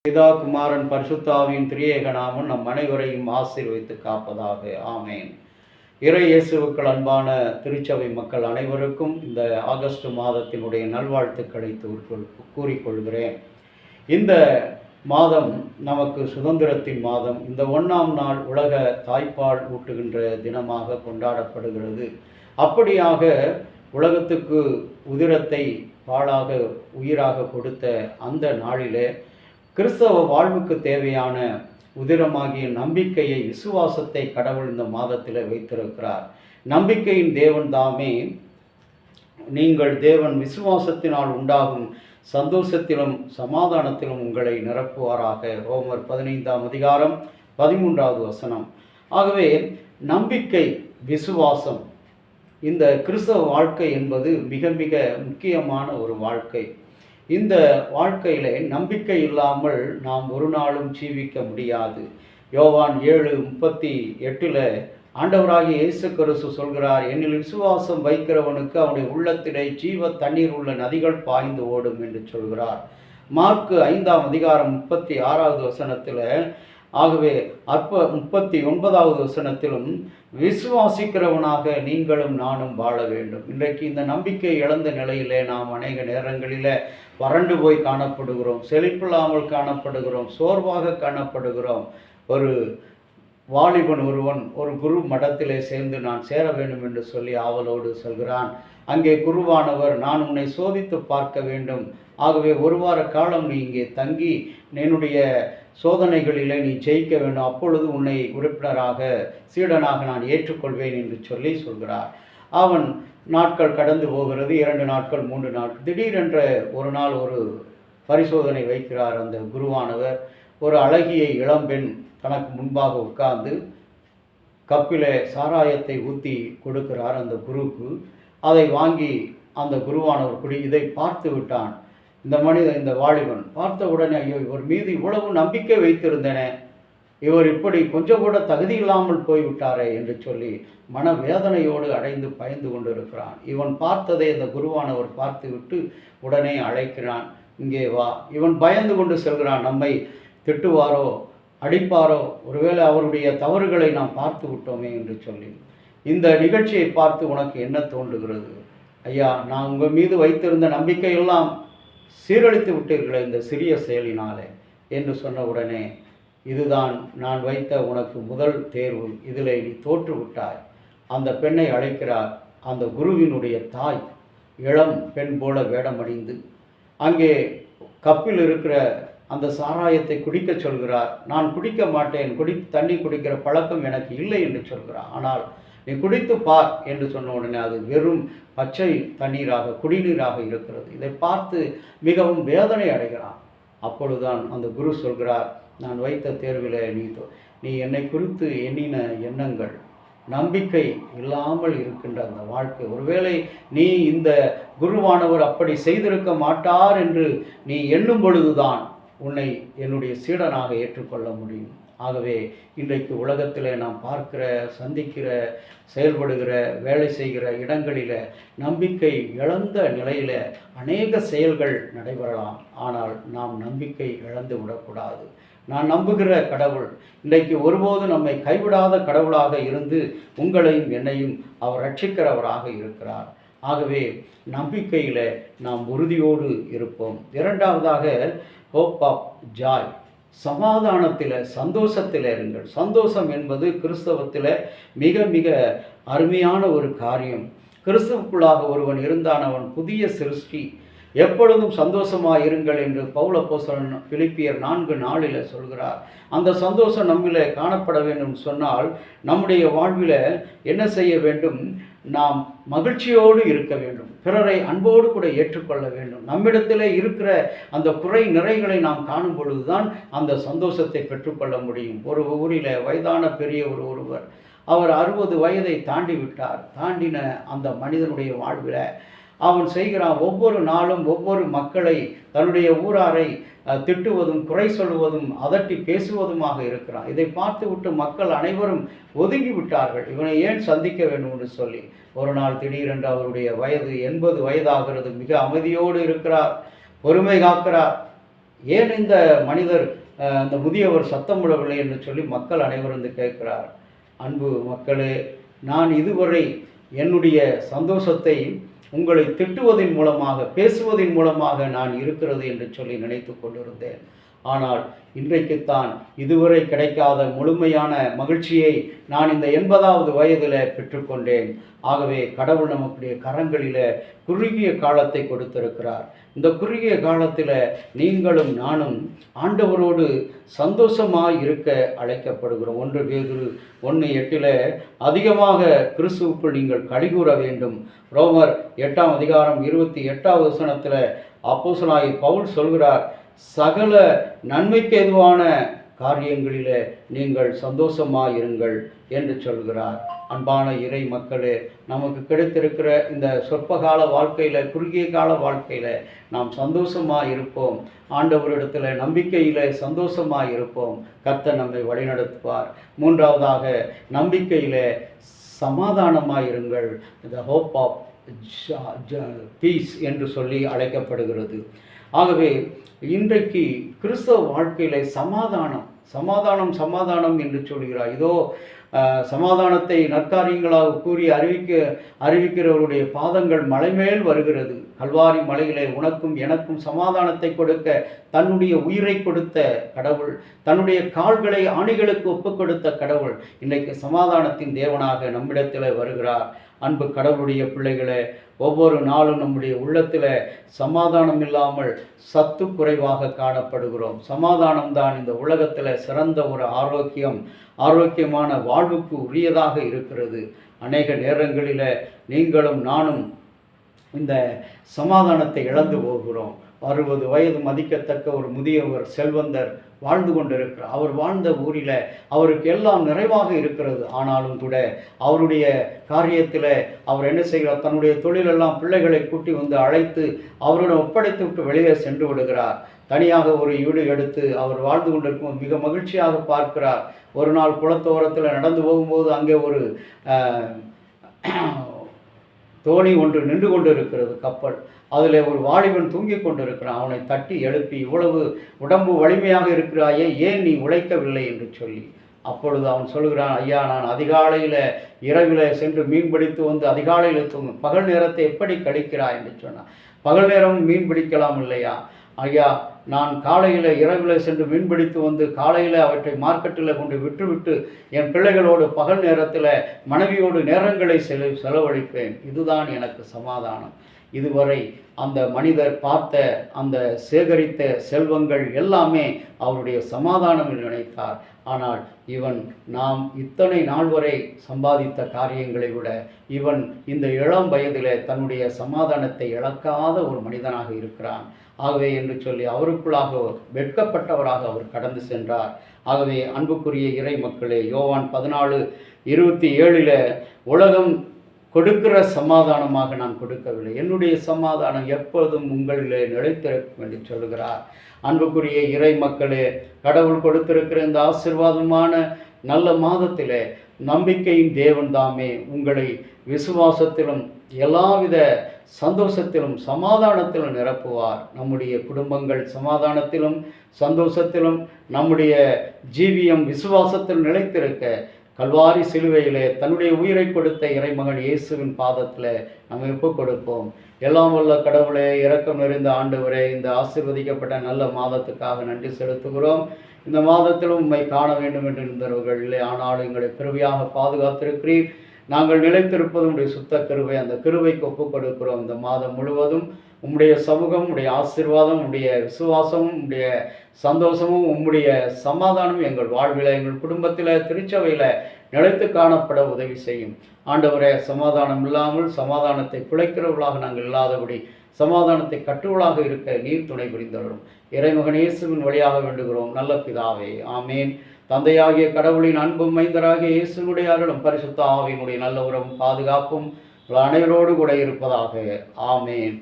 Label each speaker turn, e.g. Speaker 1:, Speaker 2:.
Speaker 1: பிதா குமாரன் பரிசுத்தாவின் திரியேக நாமம் நம் அனைவரையும் ஆசீர்வதித்து காப்பதாக. ஆமேன். இறை இயேசுவுக்கள் அன்பான திருச்சபை மக்கள் அனைவருக்கும் இந்த ஆகஸ்ட் மாதத்தினுடைய நல்வாழ்த்துக்களை கூறிக்கொள்கிறேன். இந்த மாதம் நமக்கு சுதந்திரத்தின் மாதம். இந்த 1ஆம் நாள் உலக தாய்ப்பால் ஊட்டுகின்ற தினமாக கொண்டாடப்படுகிறது. அப்படியாக உலகத்துக்கு உதிரத்தை பாலாக உயிராக கொடுத்த அந்த நாளிலே கிறிஸ்தவ வாழ்வுக்கு தேவையான உதிரமாகிய நம்பிக்கையை, விசுவாசத்தை கடவுள் இந்த மாதத்தில் வைத்திருக்கிறார். நம்பிக்கையின் தேவன் தாமே நீங்கள் தேவன் விசுவாசத்தினால் உண்டாகும் சந்தோஷத்திலும் சமாதானத்திலும் உங்களை நிரப்புவாராக. ரோமர் 15ஆம் அதிகாரம் 13வது வசனம். ஆகவே நம்பிக்கை, விசுவாசம், இந்த கிறிஸ்தவ வாழ்க்கை என்பது மிக மிக முக்கியமான ஒரு வாழ்க்கை. இந்த வாழ்க்கையில் நம்பிக்கை இல்லாமல் நாம் ஒரு நாளும் ஜீவிக்க முடியாது. யோவான் 7:38 ஆண்டவராகிய இயேசு கிறிஸ்து சொல்கிறார், என்னில் விசுவாசம் வைக்கிறவனுக்கு அவனுடைய உள்ளத்திலே ஜீவ தண்ணீர் உள்ள நதிகள் பாய்ந்து ஓடும் என்று சொல்கிறார். மார்க்கு 5ஆம் அதிகாரம் 36வது வசனத்தில், ஆகவே 39வது வசனத்திலும் விசுவாசிக்கிறவனாக நீங்களும் நானும் வாழ வேண்டும். இன்றைக்கு இந்த நம்பிக்கை இழந்த நிலையிலே நாம் அநேக நேரங்களில் வறண்டு போய் காணப்படுகிறோம், செழிப்பில்லாமல் காணப்படுகிறோம், சோர்வாக காணப்படுகிறோம். ஒரு வாலிபன் ஒருவன் ஒரு குரு மடத்திலே சேர்ந்து நான் சேர வேண்டும் என்று சொல்லி ஆவலோடு சொல்கிறான். அங்கே குருவானவர், நான் உன்னை சோதித்து பார்க்க வேண்டும், ஆகவே ஒரு வார காலம் நீ இங்கே தங்கி என்னுடைய சோதனைகளிலே நீ ஜெயிக்க வேண்டும், அப்பொழுது உன்னை உறுப்பினராக சீடனாக நான் ஏற்றுக்கொள்வேன் என்று சொல்லி சொல்கிறார். அவன் நாட்கள் கடந்து போகிறது, 2 நாட்கள் 3 நாட்கள். திடீரென்ற ஒரு நாள் ஒரு பரிசோதனை வைக்கிறார் அந்த குருவானவர். ஒரு அழகிய இளம்பெண் தனக்கு முன்பாக உட்கார்ந்து கப்பிலே சாராயத்தை ஊற்றி கொடுக்கிறார் அந்த குருவுக்கு. அதை வாங்கி அந்த குருவானவர் இதை பார்த்து விட்டான். இந்த வாலிபன் பார்த்த உடனே, ஐயோ, இவர் மீது இவ்வளவு நம்பிக்கை வைத்திருந்தேனே, இவர் இப்படி கொஞ்சம் கூட தகுதி இல்லாமல் போய்விட்டாரே என்று சொல்லி மனவேதனையோடு அடைந்து பயந்து கொண்டு இருக்கிறான். இவன் பார்த்ததை இந்த குருவானவர் பார்த்து விட்டு உடனே அழைக்கிறான், இங்கே வா. இவன் பயந்து கொண்டு செல்கிறான், நம்மை திட்டுவாரோ அடிப்பாரோ, ஒருவேளை அவருடைய தவறுகளை நாம் பார்த்து விட்டோமே என்று சொல்லி. இந்த நிகழ்ச்சியை பார்த்து உனக்கு என்ன தோன்றுகிறது? ஐயா, நான் உங்கள் மீது வைத்திருந்த நம்பிக்கையெல்லாம் சீரழித்து விட்டீர்களே இந்த சிறிய செயலினாலே என்று சொன்ன உடனே, இதுதான் நான் வைத்த உனக்கு முதல் தேர்வு, இதில் நீ தோற்று விட்டாய். அந்த பெண்ணை அழைக்கிறார். அந்த குருவினுடைய தாய் இளம் பெண் போல வேடமணிந்து அங்கே கப்பில் இருக்கிற அந்த சாராயத்தை குடிக்க சொல்கிறார். நான் குடிக்க மாட்டேன், தண்ணி குடிக்கிற பழக்கம் எனக்கு இல்லை என்று சொல்கிறார். ஆனால் நீ குடித்து பார் என்று சொன்ன உடனே அது வெறும் பச்சை தண்ணீராக, குடிநீராக இருக்கிறது. இதை பார்த்து மிகவும் வேதனை அடைகிறான். அப்பொழுதுதான் அந்த குரு சொல்கிறார், நான் வைத்த தேர்வில் நீ என்னை குறித்து எண்ணின எண்ணங்கள், நம்பிக்கை இல்லாமல் இருக்கின்ற அந்த வாழ்க்கை, ஒருவேளை நீ இந்த குருவானவர் அப்படி செய்திருக்க மாட்டார் என்று நீ எண்ணும் பொழுதுதான் உன்னை என்னுடைய சீடனாக ஏற்றுக்கொள்ள முடியும். ஆகவே இன்றைக்கு உலகத்தில் நாம் பார்க்கிற, சந்திக்கிற, செயல்படுகிற, வேலை செய்கிற இடங்களில் நம்பிக்கை இழந்த நிலையில் அநேக செயல்கள் நடைபெறலாம். ஆனால் நாம் நம்பிக்கை இழந்து விடக்கூடாது. நான் நம்புகிற கடவுள் இன்றைக்கு ஒருபோதும் நம்மை கைவிடாத கடவுளாக இருந்து உங்களையும் என்னையும் அவர் ரட்சிக்கிறவராக இருக்கிறார். ஆகவே நம்பிக்கையில் நாம் உறுதியோடு இருப்போம். 2வதாக ஹோப் ஆஃப் ஜாய், சமாதானத்தில், சந்தோஷத்தில் இருங்கள். சந்தோஷம் என்பது கிறிஸ்தவத்தில் மிக மிக அருமையான ஒரு காரியம். கிறிஸ்துவுக்குள்ளாக ஒருவன் இருந்தான், அவன் புதிய சிருஷ்டி. எப்பொழுதும் சந்தோஷமாக இருங்கள் என்று பவுல் அப்போஸ்தலன் பிலிப்பியர் 4:4 சொல்கிறார். அந்த சந்தோஷம் நம்மிலே காணப்பட வேண்டும் சொன்னால் நம்முடைய வாழ்வில் என்ன செய்ய வேண்டும்? நாம் மகிழ்ச்சியோடு இருக்க வேண்டும், பிறரை அன்போடு கூட ஏற்றுக்கொள்ள வேண்டும். நம்மிடத்திலே இருக்கிற அந்த குறை நிறைகளை நாம் காணும் பொழுதுதான் அந்த சந்தோஷத்தை பெற்றுக்கொள்ள முடியும். ஒரு ஊரில் வயதான பெரியவர் ஒருவர், அவர் 60 வயதை தாண்டி விட்டார். தாண்டின அந்த மனிதனுடைய வாழ்வில் அவன் செய்கிறான், ஒவ்வொரு நாளும் ஒவ்வொரு மக்களை, தன்னுடைய ஊராரை திட்டுவதும், குறை சொல்வதும், அதட்டி பேசுவதுமாக இருக்கிறான். இதை பார்த்துவிட்டு மக்கள் அனைவரும் ஒதுங்கி விட்டார்கள், இவனை ஏன் சந்திக்க வேண்டும் என்று சொல்லி. ஒரு நாள் திடீரென்று அவருடைய வயது 80 வயதாகிறது. மிக அமைதியோடு இருக்கிறார், பொறுமை காக்கிறார். ஏன் இந்த மனிதர் அந்த முதியவர் சத்தமிடவில்லை என்று சொல்லி மக்கள் அனைவரும் வந்து கேட்கிறார். அன்பு மக்களே, நான் இதுவரை என்னுடைய சந்தோஷத்தை உங்களை திட்டுவதன் மூலமாக, பேசுவதன் மூலமாக நான் இருக்கிறது என்று சொல்லி நினைத்து கொண்டிருந்தேன். ஆனால் இன்றைக்குத்தான் இதுவரை கிடைக்காத முழுமையான மகிழ்ச்சியை நான் இந்த 80வது வயதில் பெற்றுக்கொண்டேன். ஆகவே கடவுள் நமக்குடைய கரங்களில் குறுகிய காலத்தை கொடுத்திருக்கிறார். இந்த குறுகிய காலத்தில் நீங்களும் நானும் ஆண்டவரோடு சந்தோஷமாக இருக்க அழைக்கப்படுகிறோம். 1 பேதுரு 1:8 அதிகமாக கிறிஸ்துவுக்குள் நீங்கள் களிகூற வேண்டும். ரோமர் 8ஆம் அதிகாரம் 28வது வசனத்தில் அப்போஸ்தலனாகிய பவுல் சொல்கிறார், சகல நன்மைக்கு ஏதுவான காரியங்களிலே நீங்கள் சந்தோஷமாயிருங்கள் என்று சொல்கிறார். அன்பான இறை மக்களே, நமக்கு கிடைத்திருக்கிற இந்த சொற்பகால வாழ்க்கையில், குறுகிய கால வாழ்க்கையில் நாம் சந்தோஷமாக இருப்போம். ஆண்டவரிடத்தில் நம்பிக்கையில் சந்தோஷமாக இருப்போம். கர்த்தர் நம்மை வழிநடத்துவார். 3வதாக நம்பிக்கையில் சமாதானமாக இருங்கள். த ஹோப் ஆஃப் பீஸ் என்று சொல்லி அழைக்கப்படுகிறது. ஆகவே இன்றைக்கு கிறிஸ்தவ வாழ்க்கையில் சமாதானம் என்று சொல்கிறார். இதோ சமாதானத்தை நற்காரியங்களாக கூறி அறிவிக்கிறவருடைய பாதங்கள் மலைமேல் வருகிறது. கல்வாரி மலையிலே உனக்கும் எனக்கும் சமாதானத்தை கொடுக்க தன்னுடைய உயிரை கொடுத்த கடவுள், தன்னுடைய கால்களை ஆணிகளுக்கு ஒப்புக் கொடுத்த கடவுள் இன்றைக்கு சமாதானத்தின் தேவனாக நம்மிடத்தில் வருகிறார். அன்பு கடவுளுடைய பிள்ளைகளை, ஒவ்வொரு நாளும் நம்முடைய உள்ளத்தில் சமாதானம் இல்லாமல் சத்து குறைவாக காணப்படுகிறோம். சமாதானம்தான் இந்த உலகத்தில் சிறந்த ஒரு ஆரோக்கியமான வாழ்வுக்கு உரியதாக இருக்கிறது. அநேக நேரங்களில் நீங்களும் நானும் இந்த சமாதானத்தை இழந்து போகிறோம். 60 வயது மதிக்கத்தக்க ஒரு முதியவர் செல்வந்தர் வாழ்ந்து கொண்டிருக்கிறார். அவர் வாழ்ந்த ஊரில் அவருக்கு எல்லாம் நிறைவாக இருக்கிறது. ஆனாலும் கூட அவருடைய காரியத்தில் அவர் என்ன செய்கிறார், தன்னுடைய தொழிலெல்லாம் பிள்ளைகளை கூட்டி வந்து அழைத்து அவருடன் ஒப்படைத்து விட்டு வெளியே சென்று விடுகிறார். தனியாக ஒரு வீடு எடுத்து அவர் வாழ்ந்து கொண்டிருக்கும் மிக மகிழ்ச்சியாக பார்க்கிறார். ஒரு நாள் குளத்தோரத்தில் நடந்து போகும்போது அங்கே ஒரு தோணி ஒன்று நின்று கொண்டு இருக்கிறது, கப்பல். அதில் ஒரு வாலிபன் தூங்கி கொண்டிருக்கிறான். அவனை தட்டி எழுப்பி, இவ்வளவு உடம்பு வலிமையாக இருக்கிறாயே, ஏன் நீ உழைக்கவில்லை என்று சொல்லி. அப்பொழுது அவன் சொல்கிறான், ஐயா, நான் அதிகாலையில் இரவில் சென்று மீன் பிடித்து வந்து அதிகாலையில் தூங்கும், பகல் நேரத்தை எப்படி கழிக்கிறாய் என்று சொன்னான். பகல் நேரம் மீன் பிடிக்கலாம் இல்லையா? ஐயா, நான் காலையில் இரவில் சென்று மீன்பிடித்து வந்து காலையில் அவற்றை மார்க்கெட்டில் கொண்டு விட்டுவிட்டு என் பிள்ளைகளோடு பகல் நேரத்தில் மனைவியோடு நேரங்களை செலவழிப்பேன். இதுதான் எனக்கு சமாதானம். இதுவரை அந்த மனிதர் பார்த்த அந்த சேகரித்த செல்வங்கள் எல்லாமே அவருடைய சமாதானம் என்று நினைத்தார். ஆனால் இவன் நாம் இத்தனை நாள் வரை சம்பாதித்த காரியங்களை விட இவன் இந்த இளம் வயதில் தன்னுடைய சமாதானத்தை இழக்காத ஒரு மனிதனாக இருக்கிறான். ஆகவே என்று சொல்லி அவருக்குள்ளாக வெட்கப்பட்டவராக அவர் கடந்து சென்றார். ஆகவே அன்புக்குரிய இறை மக்களே, யோவான் 14:27 உலகம் கொடுக்கிற சமாதானமாக நான் கொடுக்கவில்லை, என்னுடைய சமாதானம் எப்பொழுதும் உங்களிலே நிலைத்திருக்கும் என்று சொல்கிறார். அன்புக்குரிய இறை மக்களே, கடவுள் கொடுத்திருக்கிற இந்த ஆசீர்வாதமான நல்ல மாதத்திலே நம்பிக்கையின் தேவன் தாமே உங்களை விசுவாசத்திலும் எல்லாவித சந்தோஷத்திலும் சமாதானத்திலும் நிரப்புவார். நம்முடைய குடும்பங்கள் சமாதானத்திலும் சந்தோஷத்திலும், நம்முடைய ஜீவியம் விசுவாசத்தில் நிலைத்திருக்க கல்வாரி சிலுவையிலே தன்னுடைய உயிரை கொடுத்த இறைமகன் இயேசுவின் பாதத்தில் நம்ம ஒப்புக் கொடுப்போம். எல்லாம் வல்ல கடவுளே, இரக்கம் நிறைந்த ஆண்டவரே, இந்த ஆசீர்வதிக்கப்பட்ட நல்ல மாதத்துக்காக நன்றி செலுத்துகிறோம். இந்த மாதத்திலும் உம்மை காண வேண்டும் என்று இருந்தவர்கள் இல்லை, ஆனாலும் எங்களை கிருபையாக பாதுகாத்திருக்கிறீர். நாங்கள் நிலைத்திருப்பது உடைய சுத்த கிருபை. அந்த கிருபைக்கு ஒப்புக் கொடுக்கிறோம். இந்த மாதம் முழுவதும் உம்முடைய சமூகம், உடைய ஆசீர்வாதம், உடைய விசுவாசமும், உடைய சந்தோஷமும், உம்முடைய சமாதானமும் எங்கள் வாழ்வில், எங்கள் குடும்பத்தில், திருச்சபையில் நிலைத்து காணப்பட உதவி செய்யும். ஆண்டவரே, சமாதானம் இல்லாமல் சமாதானத்தை குலைக்கிறவர்களாக நாங்கள் இல்லாதபடி சமாதானத்தை கட்டுவளாக இருக்க நீர் துணை புரிந்தவரும் இறைமகன் இயேசுவின் வழியாக வேண்டுகிறோம் நல்ல பிதாவே, ஆமேன். தந்தையாகிய கடவுளின் அன்பும் மைந்தராகிய இயேசுனுடைய அருளும் பரிசுத்த ஆவியினுடைய நல்ல உறவும் பாதுகாப்பும் அனைவரோடு கூட இருப்பதாக. ஆமேன்.